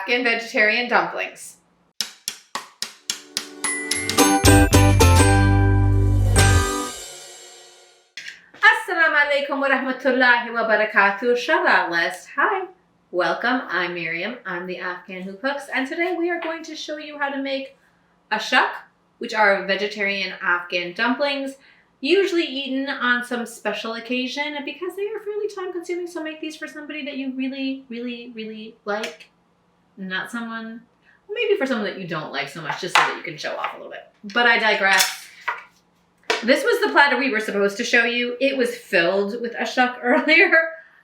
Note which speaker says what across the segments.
Speaker 1: Afghan vegetarian dumplings. Assalamu alaikum wa rahmatullahi wa barakatuh. Shalom list. Hi. Welcome. I'm Miriam. I'm the Afghan who cooks, and today we are going to show you how to make ashak, which are vegetarian Afghan dumplings, usually eaten on some special occasion because they are fairly time consuming. So make these for somebody that you really like. Not someone, well, maybe for someone that you don't like so much, just so that you can show off a little bit. But I digress. This was the platter we were supposed to show you. It was filled with ashak earlier,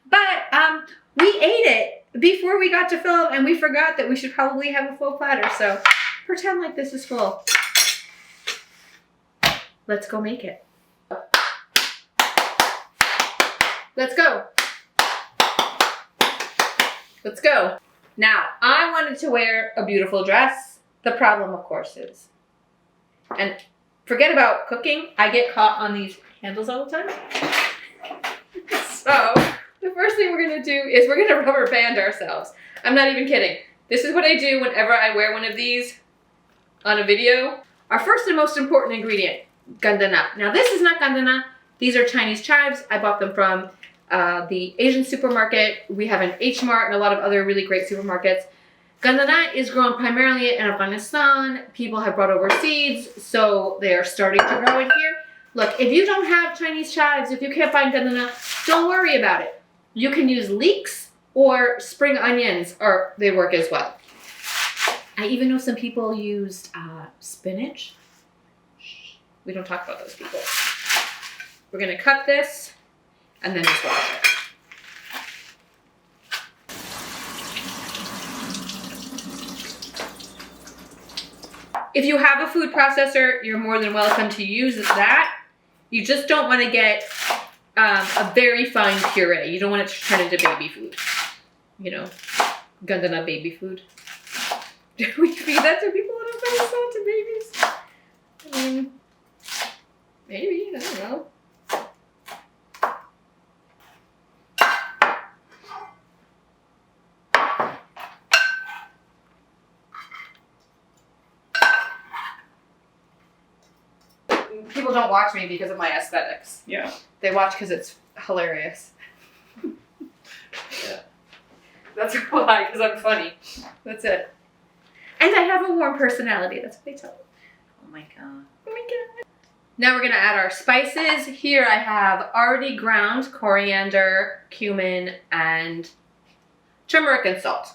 Speaker 1: but we ate it before we got to film, and we forgot that we should probably have a full platter. So pretend like this is full. Let's go make it. Let's go. Let's go. Now, I wanted to wear a beautiful dress. The problem, of course, is, and forget about cooking, I get caught on these handles all the time. So, the first thing we're going to do is we're going to rubber band ourselves. I'm not even kidding. This is what I do whenever I wear one of these on a video. Our first and most important ingredient, gandana. Now, this is not gandana. These are Chinese chives. I bought them from the Asian supermarket. We have an H Mart and a lot of other really great supermarkets. Gandana is grown primarily in Afghanistan. People have brought over seeds, so they are starting to grow it here. Look, if you don't have Chinese chives, if you can't find gandana, don't worry about it. You can use leeks or spring onions, or they work as well. I even know some people used spinach. We don't talk about those people. We're gonna cut this and then just wash it. If you have a food processor, you're more than welcome to use that. You just don't want to get a very fine puree. You don't want it to turn into baby food. You know, gandana baby food. Do we feed that to people in Afghanistan, to babies? I mean, maybe, I don't know. People don't watch me because of my aesthetics.
Speaker 2: Yeah.
Speaker 1: They watch because it's hilarious. Yeah. That's why, because I'm funny. That's it. And I have a warm personality. That's what they tell me.
Speaker 2: Oh my god.
Speaker 1: Oh my god. Now we're going to add our spices. Here I have already ground coriander, cumin, and turmeric and salt.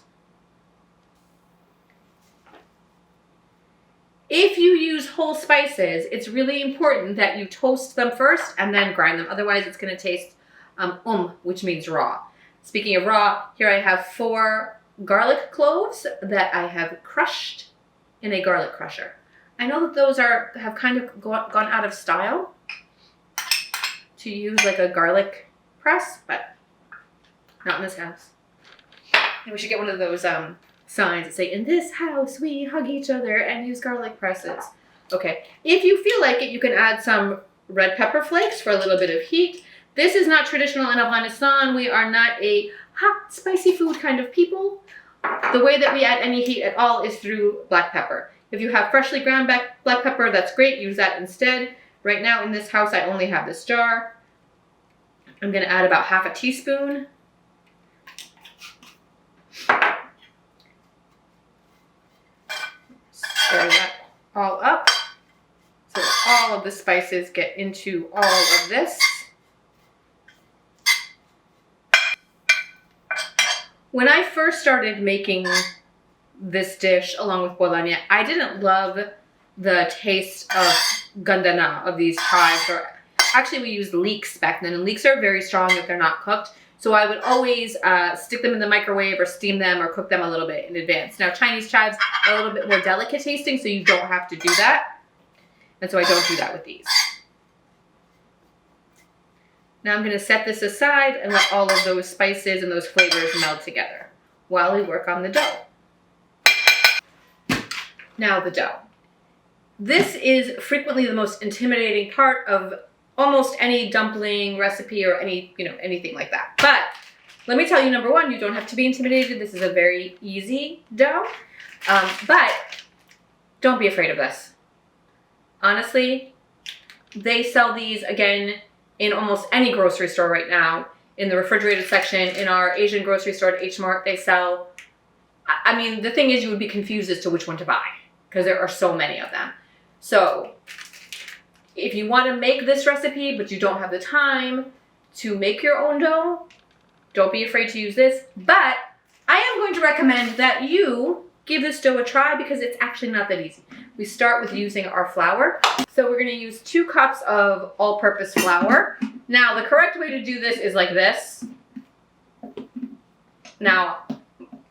Speaker 1: If you use whole spices, it's really important that you toast them first and then grind them. Otherwise, it's going to taste which means raw. Speaking of raw, here I have 4 garlic cloves that I have crushed in a garlic crusher. I know that those have kind of gone out of style to use like a garlic press, but not in this house. And we should get one of those signs that say, in this house we hug each other and use garlic presses. Okay, if you feel like it, you can add some red pepper flakes for a little bit of heat. This is not traditional in Afghanistan. We are not a hot, spicy food kind of people. The way that we add any heat at all is through black pepper. If you have freshly ground black pepper, that's great. Use that instead. Right now in this house, I only have this jar. I'm going to add about ½ teaspoon. Stir that all up so that all of the spices get into all of this. When I first started making this dish along with bologna, I didn't love the taste of gandana, of these chives. Or actually, we used leeks back then, and leeks are very strong if they're not cooked. So I would always stick them in the microwave or steam them or cook them a little bit in advance. Now, Chinese chives are a little bit more delicate tasting, so you don't have to do that. And so I don't do that with these. Now I'm going to set this aside and let all of those spices and those flavors meld together while we work on the dough. Now the dough. This is frequently the most intimidating part of almost any dumpling recipe or anything like that. But Let me tell you, number one, you don't have to be intimidated. This is a very easy dough, but don't be afraid of this. Honestly, they sell these, again, in almost any grocery store right now. In the refrigerated section, in our Asian grocery store at H Mart, they sell, I mean, the thing is you would be confused as to which one to buy because there are so many of them. So if you want to make this recipe, but you don't have the time to make your own dough, don't be afraid to use this. But I am going to recommend that you give this dough a try because it's actually not that easy. We start with using our flour. So we're going to use 2 cups of all-purpose flour. Now, the correct way to do this is like this. Now,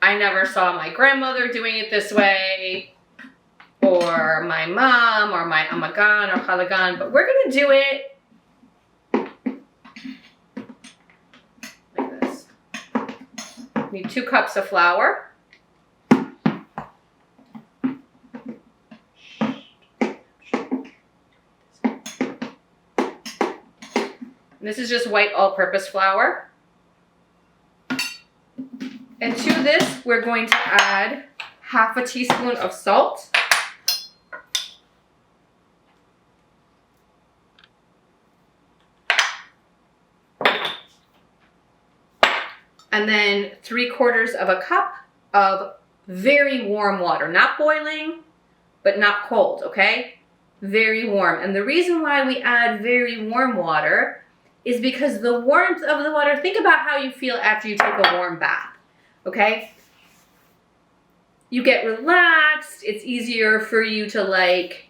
Speaker 1: I never saw my grandmother doing it this way, or my mom, or my amagan, or halagan, but we're going to do it like this. We need 2 cups of flour. This is just white all-purpose flour. And to this, we're going to add half a teaspoon of salt. And then 3/4 of a cup of very warm water. Not boiling, but not cold, okay? Very warm. And the reason why we add very warm water is because the warmth of the water, think about how you feel after you take a warm bath, okay? You get relaxed, it's easier for you to like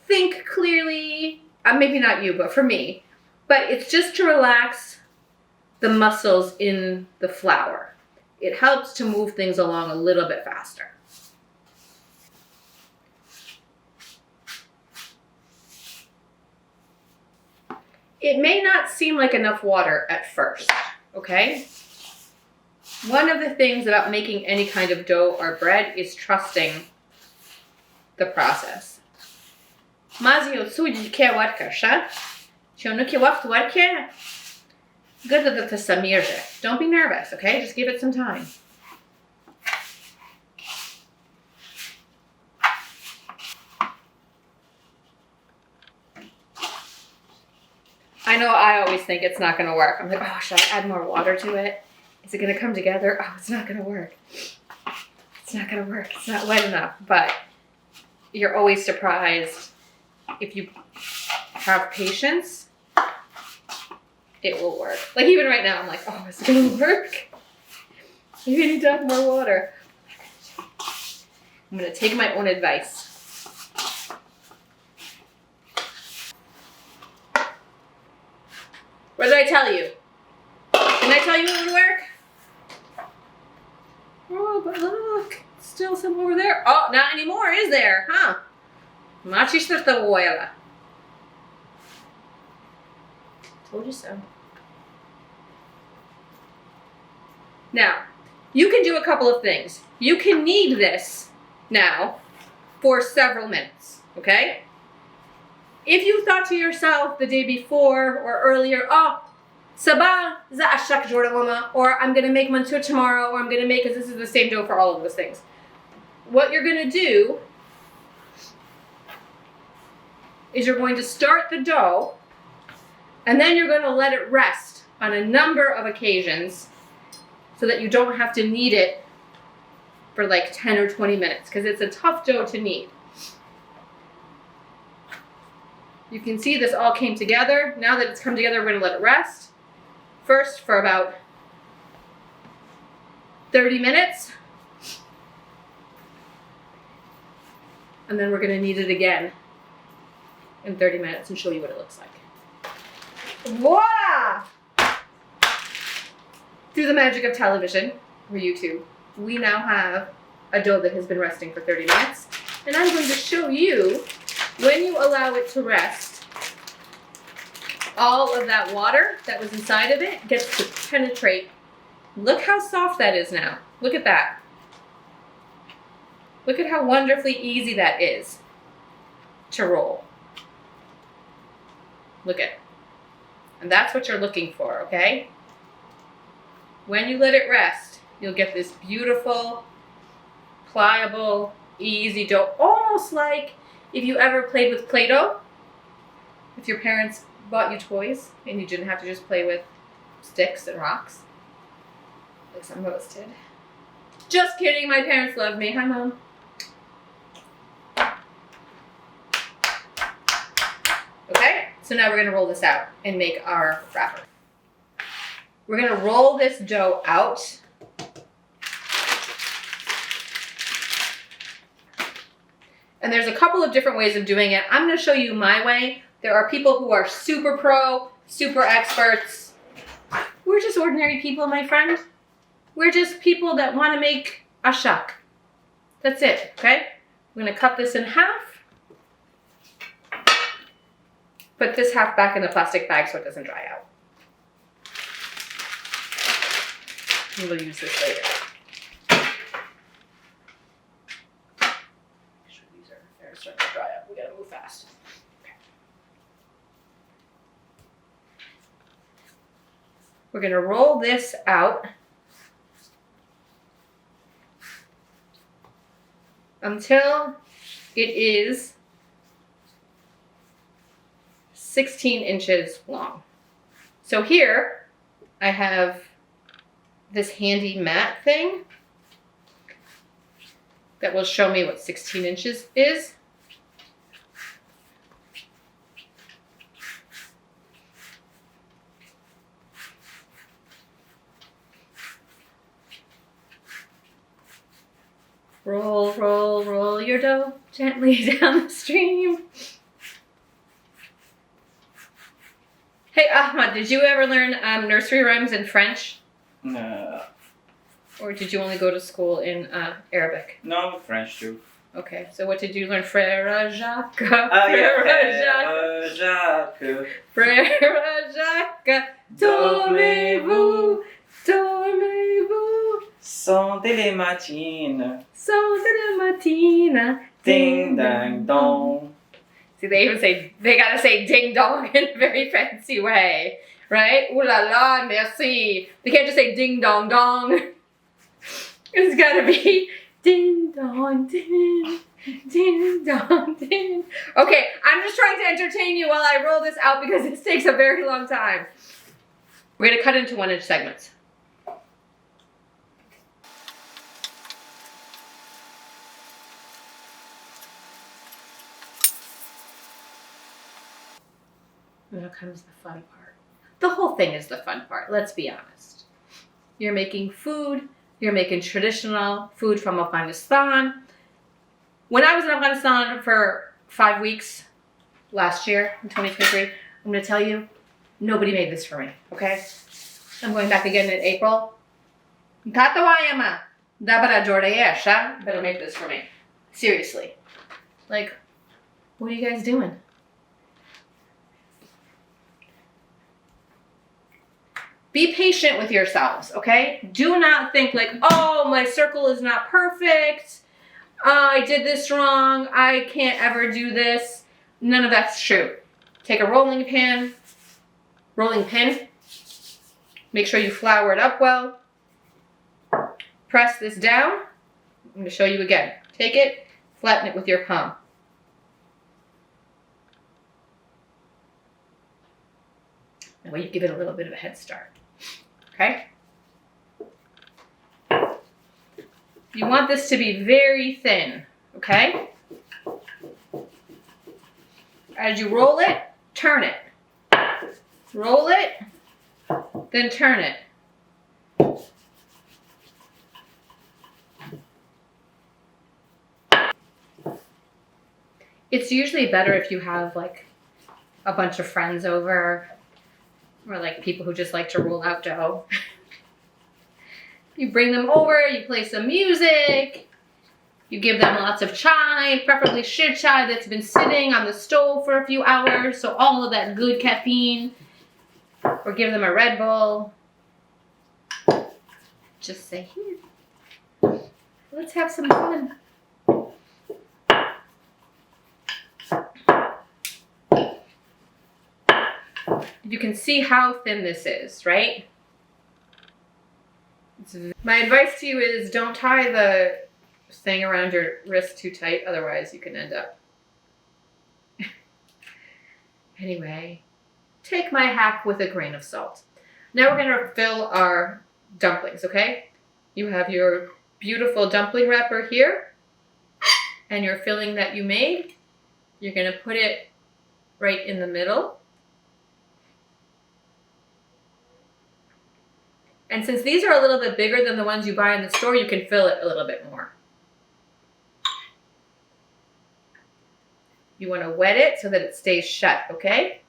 Speaker 1: think clearly. Maybe not you, but for me. But it's just to relax the muscles in the flour. It helps to move things along a little bit faster. It may not seem like enough water at first, okay? One of the things about making any kind of dough or bread is trusting the process. Don't be nervous, okay? Just give it some time. I know I always think it's not going to work. I'm like, oh, should I add more water to it? Is it going to come together? Oh, it's not going to work. It's not going to work. It's not wet enough. But you're always surprised. If you have patience, it will work. Like even right now, I'm like, oh, is it going to work? Maybe I need to add more water. I'm going to take my own advice. What did I tell you? Didn't I tell you it would work? Oh, but look, still some over there. Oh, not anymore, is there? Huh? Told you so. Now, you can do a couple of things. You can knead this now for several minutes, okay? If you thought to yourself the day before or earlier, oh, sabah za ashak jorda mama, or I'm going to make mantua tomorrow, or I'm going to make, because this is the same dough for all of those things. What you're going to do is you're going to start the dough, and then you're going to let it rest on a number of occasions so that you don't have to knead it for like 10 or 20 minutes, because it's a tough dough to knead. You can see this all came together. Now that it's come together, we're going to let it rest. First for about 30 minutes. And then we're going to knead it again in 30 minutes and show you what it looks like. Voila! Through the magic of television, or YouTube, we now have a dough that has been resting for 30 minutes. And I'm going to show you, when you allow it to rest, all of that water that was inside of it gets to penetrate. Look how soft that is now. Look at that. Look at how wonderfully easy that is to roll. Look at it. And that's what you're looking for, okay? when you let it rest, you'll get this beautiful, pliable, easy dough. Almost like if you ever played with Play-Doh. If your parents bought you toys and you didn't have to just play with sticks and rocks. Like some of us did. Just kidding, my parents love me. Hi, Mom. Okay, so now we're gonna roll this out and make our wrapper. We're gonna roll this dough out. And there's a couple of different ways of doing it. I'm gonna show you my way. There are people who are super pro, super experts. We're just ordinary people, my friend. We're just people that want to make ashak. That's it, okay? I'm going to cut this in half. Put this half back in the plastic bag so it doesn't dry out. And we'll use this later. They're starting to dry out. We gotta move fast. We're going to roll this out until it is 16 inches long. So here I have this handy mat thing that will show me what 16 inches is. Roll, roll, roll your dough gently down the stream. Hey, Ahmad, did you ever learn nursery rhymes in French?
Speaker 2: No.
Speaker 1: Or did you only go to school in Arabic?
Speaker 2: No, French too.
Speaker 1: Okay, so what did you learn? Frère Jacques.
Speaker 2: Frère Jacques.
Speaker 1: Frère Jacques. Dormez-vous. Dormez-vous.
Speaker 2: Sentez les matines.
Speaker 1: Sentez les matines.
Speaker 2: Ding dang dong.
Speaker 1: See, they gotta say ding dong in a very fancy way, right? Ooh la la, merci. They can't just say ding dong dong. It's gotta be ding dong ding, ding dong ding. Okay, I'm just trying to entertain you while I roll this out because this takes a very long time. We're gonna cut into 1-inch segments. Now comes the fun part. The whole thing is the fun part, let's be honest. You're making food, you're making traditional food from Afghanistan. When I was in Afghanistan for 5 weeks last year, in 2023, I'm gonna tell you, nobody made this for me, okay? I'm going back again in April. Better make this for me. Seriously. Like, what are you guys doing? Be patient with yourselves, okay? Do not think like, oh, my circle is not perfect. I did this wrong. I can't ever do this. None of that's true. Take a rolling pin. Make sure you flour it up well. Press this down. I'm going to show you again. Take it, flatten it with your palm. That way you give it a little bit of a head start. Okay? You want this to be very thin, okay? As you roll it, turn it. Roll it, then turn it. It's usually better if you have like a bunch of friends over or like people who just like to roll out dough. You bring them over, you play some music, you give them lots of chai, preferably shir chai that's been sitting on the stove for a few hours, so all of that good caffeine, or give them a Red Bull. Just say, here, let's have some fun. You can see how thin this is, right? My advice to you is don't tie the thing around your wrist too tight, otherwise you can end up. Anyway, take my hack with a grain of salt. Now we're going to fill our dumplings, okay? You have your beautiful dumpling wrapper here, and your filling that you made. You're going to put it right in the middle. And since these are a little bit bigger than the ones you buy in the store, you can fill it a little bit more. You want to wet it so that it stays shut, okay?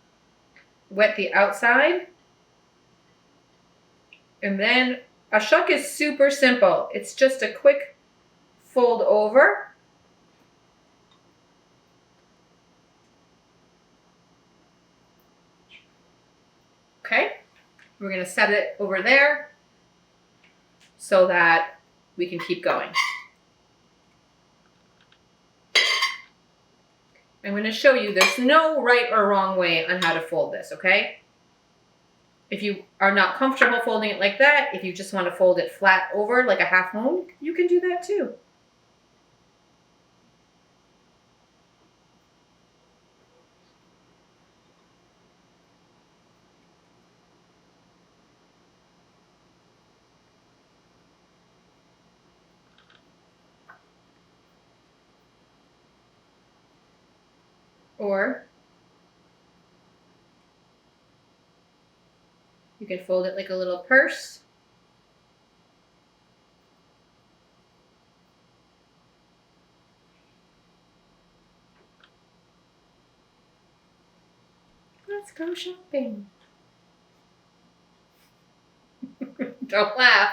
Speaker 1: Wet the outside. And then a shuk is super simple. It's just a quick fold over. Okay? We're going to set it over there so that we can keep going. I'm going to show you there's no right or wrong way on how to fold this, okay? If you are not comfortable folding it like that, if you just want to fold it flat over like a half moon, you can do that too. Or you can fold it like a little purse. Let's go shopping. Don't laugh.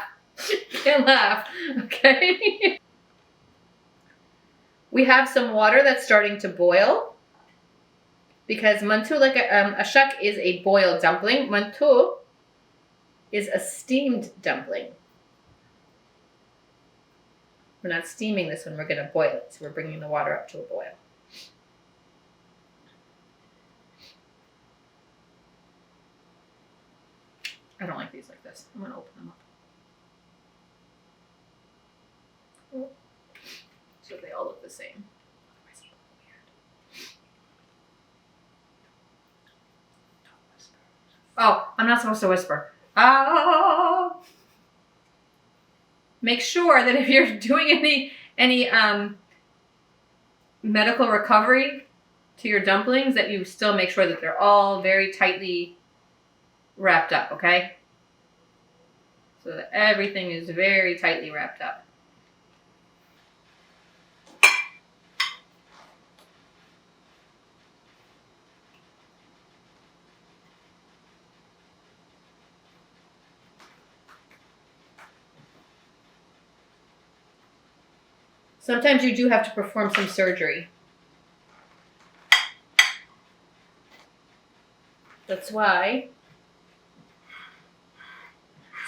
Speaker 1: Can't laugh, okay? We have some water that's starting to boil. Because mantou, like a shuk, is a boiled dumpling. Mantou is a steamed dumpling. We're not steaming this one, we're going to boil it. So we're bringing the water up to a boil. I don't like these like this. I'm going to open them up. So they all look the same. Oh, I'm not supposed to whisper. Oh. Make sure that if you're doing any medical recovery to your dumplings, that you still make sure that they're all very tightly wrapped up, okay? So that everything is very tightly wrapped up. Sometimes you do have to perform some surgery. That's why.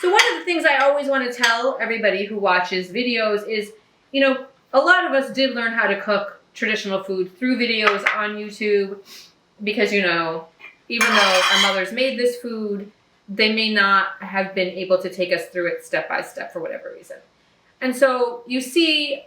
Speaker 1: So one of the things I always want to tell everybody who watches videos is, you know, a lot of us did learn how to cook traditional food through videos on YouTube because, you know, even though our mothers made this food, they may not have been able to take us through it step by step for whatever reason. And so you see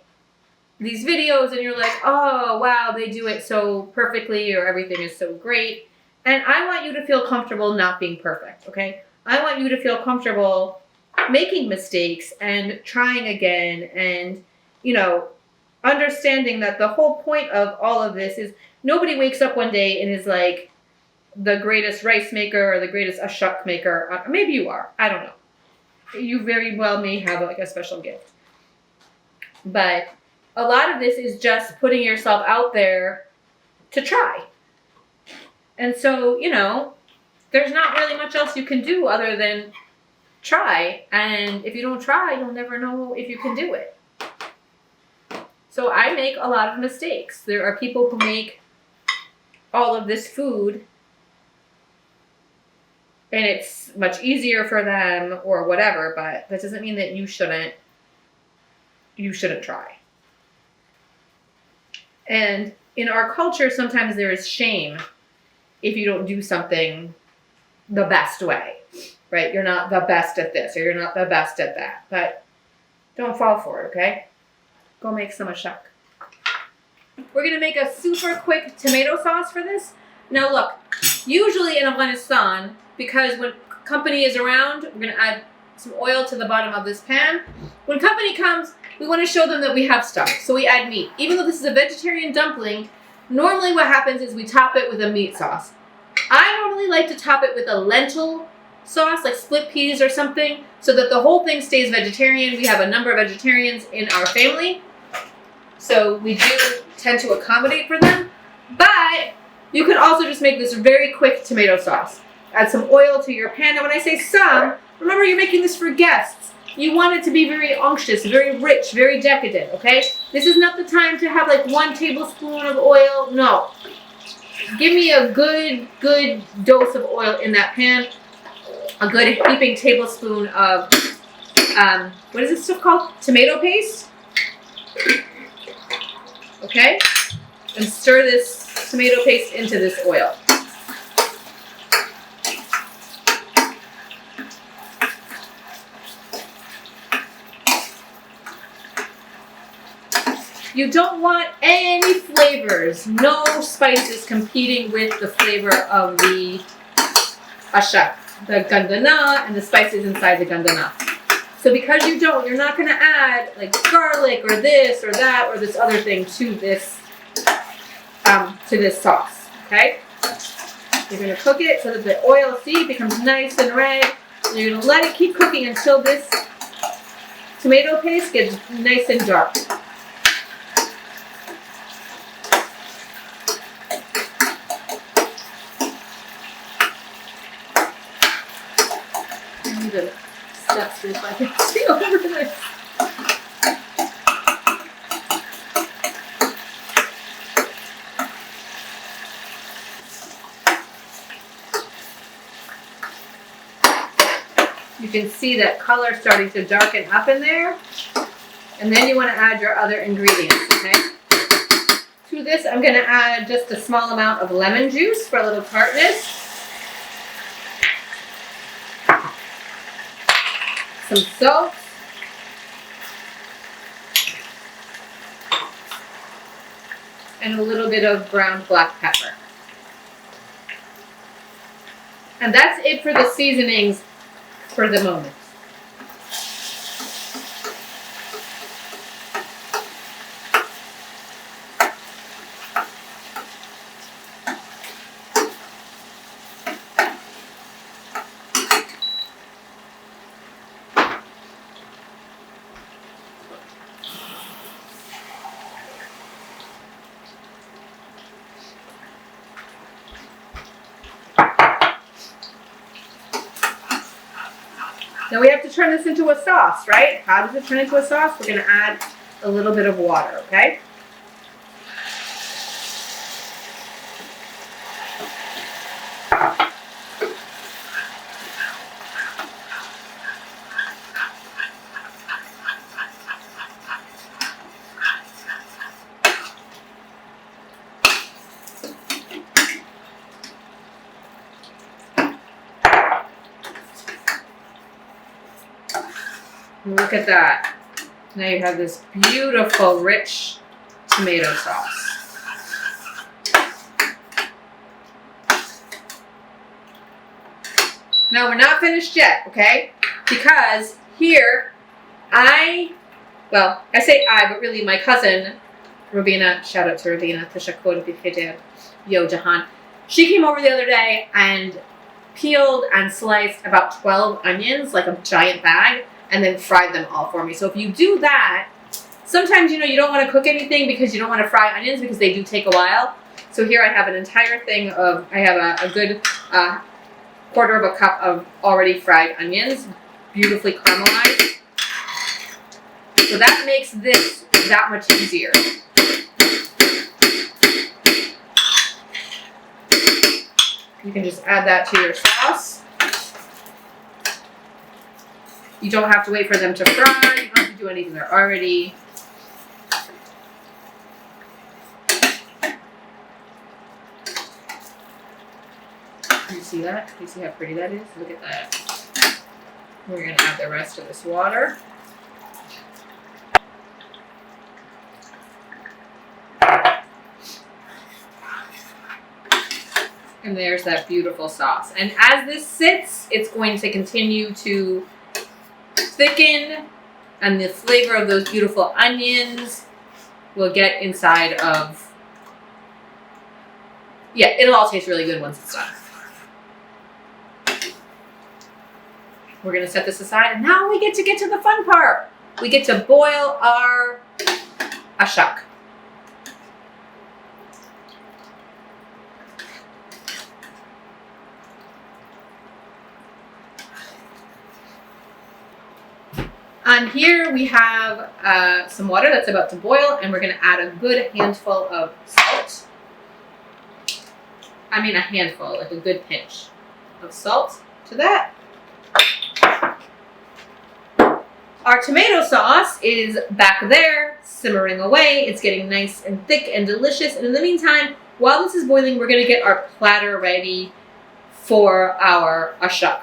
Speaker 1: these videos and you're like, oh, wow, they do it so perfectly or everything is so great. And I want you to feel comfortable not being perfect, okay? I want you to feel comfortable making mistakes and trying again and, you know, understanding that the whole point of all of this is nobody wakes up one day and is like the greatest rice maker or the greatest ashak maker. Maybe you are. I don't know. You very well may have like a special gift. But a lot of this is just putting yourself out there to try. And so, you know, there's not really much else you can do other than try. And if you don't try, you'll never know if you can do it. So I make a lot of mistakes. There are people who make all of this food and it's much easier for them or whatever, but that doesn't mean that you shouldn't try. And in our culture, sometimes there is shame if you don't do something the best way. right? You're not the best at this or you're not the best at that. But don't fall for it, okay? Go make some ashak. We're going to make a super quick tomato sauce for this. Now look, usually in Afghanistan, because when company is around, we're going to add some oil to the bottom of this pan. When company comes, we want to show them that we have stuff. So we add meat. Even though this is a vegetarian dumpling, normally what happens is we top it with a meat sauce. I normally like to top it with a lentil sauce, like split peas or something, so that the whole thing stays vegetarian. We have a number of vegetarians in our family, so we do tend to accommodate for them. But you could also just make this very quick tomato sauce. Add some oil to your pan. Now when I say some, remember you're making this for guests. You want it to be very unctuous, very rich, very decadent, okay? This is not the time to have like 1 tablespoon of oil. No. Give me a good dose of oil in that pan. A good heaping tablespoon of, what is this stuff called? Tomato paste. Okay? And stir this tomato paste into this oil. You don't want any flavors, no spices competing with the flavor of the ashak, the gandana, and the spices inside the gandana. So because you're not going to add like garlic or this or that or this other thing to this sauce, okay? You're going to cook it so that the oil, see, becomes nice and red. And you're going to let it keep cooking until this tomato paste gets nice and dark. I need to step through so I can see over this. You can see that color starting to darken up in there. And then you want to add your other ingredients, okay? To this, I'm going to add just a small amount of lemon juice for a little tartness. Some salt. And a little bit of ground black pepper. And that's it for the seasonings for the moment. Now we have to turn this into a sauce, right? How does it turn into a sauce? We're going to add a little bit of water, okay? Look at that. Now you have this beautiful, rich tomato sauce. Now we're not finished yet, okay? Because here, I say I, but really my cousin, Rabina, shout out to Rabina, Tashakkur Bikhidir, Yo Jahan. She came over the other day and peeled and sliced about 12 onions, like a giant bag, and then fried them all for me. So if you do that, sometimes, you don't want to cook anything because you don't want to fry onions because they do take a while. So here I have an entire thing of, I have a good quarter of a cup of already fried onions, beautifully caramelized. So that makes this that much easier. You can just add that to your sauce. You don't have to wait for them to fry. You don't have to do anything. They're already. Can you see that? Can you see how pretty that is? Look at that. We're going to add the rest of this water. And there's that beautiful sauce. And as this sits, it's going to continue to thicken, and the flavor of those beautiful onions will get inside of... Yeah, it'll all taste really good once it's done. We're going to set this aside, and now we get to the fun part. We get to boil our ashak. On here we have some water that's about to boil, and we're going to add a good handful of salt. I mean a handful, like a good pinch of salt to that. Our tomato sauce is back there, simmering away. It's getting nice and thick and delicious. And in the meantime, while this is boiling, we're going to get our platter ready for our ashak.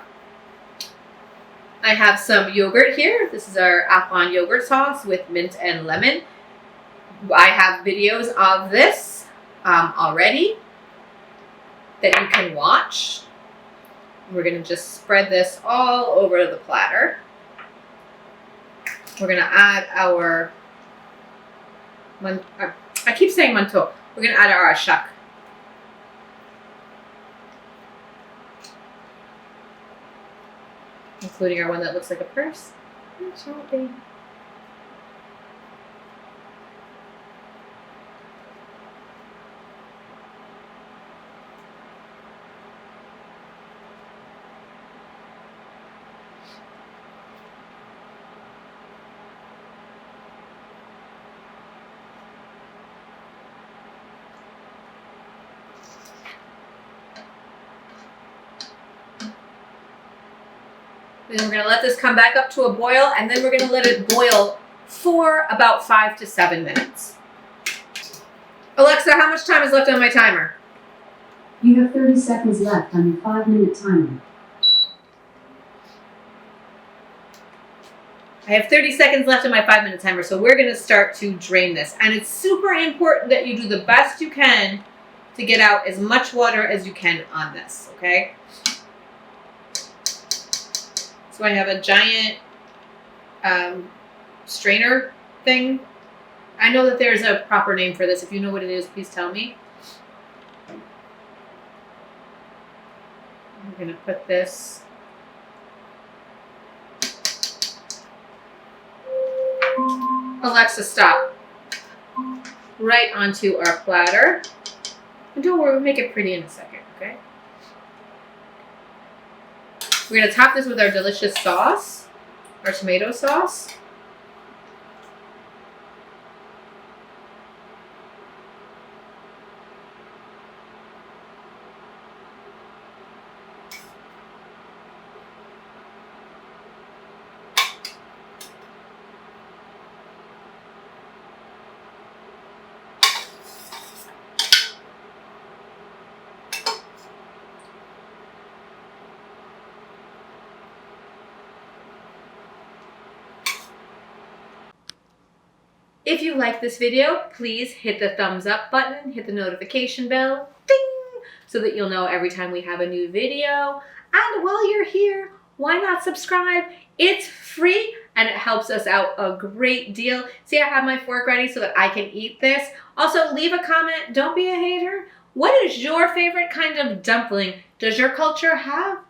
Speaker 1: I have some yogurt here. This is our Afghan yogurt sauce with mint and lemon. I have videos of this already that you can watch. We're going to just spread this all over the platter. We're going to add our, I keep saying manto. We're going to add our ashak. Including our one that looks like a purse. It won't be. Then we're going to let this come back up to a boil, and then we're going to let it boil for about 5 to 7 minutes. Alexa, how much time is left on my timer?
Speaker 3: You have 30 seconds left on your 5-minute timer.
Speaker 1: I have 30 seconds left on my 5-minute timer, so we're going to start to drain this. And it's super important that you do the best you can to get out as much water as you can on this, okay? So I have a giant strainer thing. I know that there's a proper name for this. If you know what it is, please tell me. I'm going to put this Alexa, stop. Right onto our platter. And don't worry, we'll make it pretty in a second, okay? We're going to top this with our delicious sauce, our tomato sauce. If you like this video, please hit the thumbs up button, hit the notification bell, ding, so that you'll know every time we have a new video. And while you're here, why not subscribe? It's free and it helps us out a great deal. See, I have my fork ready so that I can eat this. Also, leave a comment. Don't be a hater. What is your favorite kind of dumpling? Does your culture have